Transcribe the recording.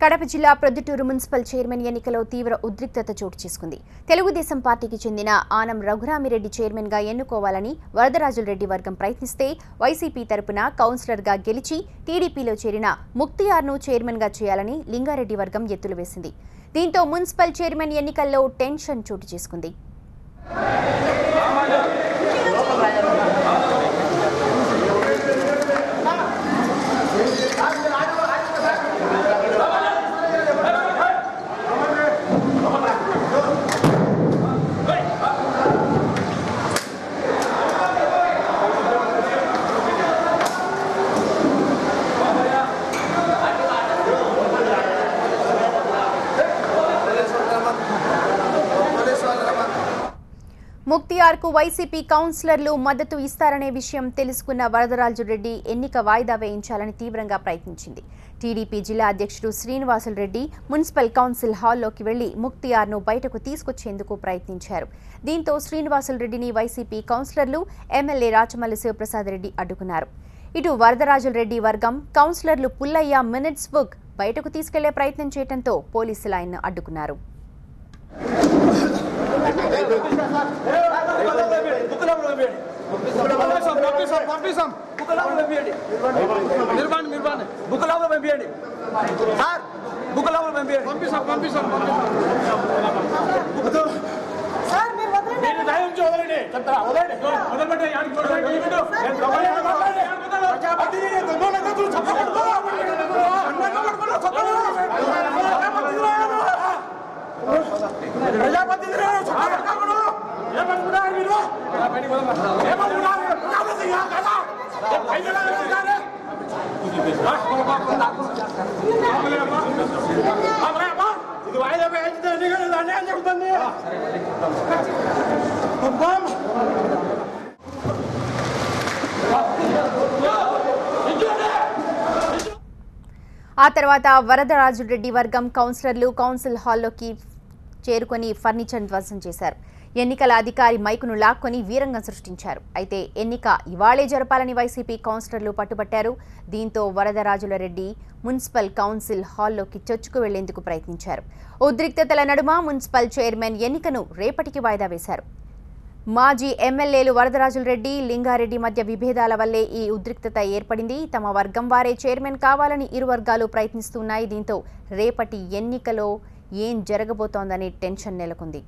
కడప జిల్లా Proddatur municipal chairman ఎన్నికలో తీవ్ర ఉద్రిక్తత చోటు చేసుకుంది. తెలుగుదేశం పార్టీకి చెందిన ఆనం రఘురామిరెడ్డి చైర్మన్ గా ఎన్నుకోవాలని వరదరాజులరెడ్డి వర్గం ప్రయత్నిస్తే వైసీపీ తరపున కౌన్సిలర్ గా గెలిచి టీడీపీలో చేరిన ముక్తియార్ను చైర్మన్ గా చేయాలని లింగారెడ్డి వర్గం ఎత్తులు వేసింది. దీంతో మున్సిపల్ చైర్మన్ ఎన్నికల్లో టెన్షన్ చోటు చేసుకుంది. ముక్తియార్కు వైసీపీ కౌన్సిలర్లు మద్దతు ఇస్తారనే విషయం తెలుసుకున్న వరదరాజులరెడ్డి ఎన్నిక వాయిదా వేయించాలని తీవ్రంగా ప్రయత్నించింది. టీడీపీ జిల్లా అధ్యక్షుడు శ్రీనివాసులరెడ్డి మున్సిపల్ కౌన్సిల్ హాల్లోకి వెళ్లి ముక్తియార్ను బయటకు తీసుకొచ్చేందుకు ప్రయత్నించారు. దీంతో శ్రీనివాసులరెడ్డిని వైసీపీ కౌన్సిలర్లు ఎమ్మెల్యే రాచమల్లి శివప్రసాద్ రెడ్డి అడ్డుకున్నారు. ఇటు వరదరాజులరెడ్డి వర్గం కౌన్సిలర్లు పుల్లయ్య మినిట్స్ బుక్ బయటకు తీసుకెళ్లే ప్రయత్నం చేయడంతో పోలీసులు ఆయన్ను అడ్డుకున్నారు. ఆ తర్వాత వరదరాజులరెడ్డి వర్గం కౌన్సిలర్లు కౌన్సిల్ హాల్లోకి చేరుకొని ఫర్నిచర్ ధ్వంసం చేశారు. ఎన్నికల అధికారి మైకును లాక్కొని వీరంగం సృష్టించారు. అయితే ఎన్నిక ఇవాళే జరపాలని వైసీపీ కౌన్సిలర్లు పట్టుబట్టారు. దీంతో వరదరాజులరెడ్డి మున్సిపల్ కౌన్సిల్ హాల్లోకి చొచ్చుకు వెళ్లేందుకు ప్రయత్నించారు. ఉద్రిక్తతల నడుమ మున్సిపల్ చైర్మన్ ఎన్నికను రేపటికి వాయిదా వేశారు. మాజీ ఎమ్మెల్యేలు వరదరాజులరెడ్డి, లింగారెడ్డి మధ్య విభేదాల వల్లే ఈ ఉద్రిక్తత ఏర్పడింది. తమ వర్గం వారే చైర్మన్ కావాలని ఇరు వర్గాలు ప్రయత్నిస్తున్నాయి. దీంతో రేపటి ఎన్నికలో ఏం జరగబోతోందనే టెన్షన్ నెలకొంది.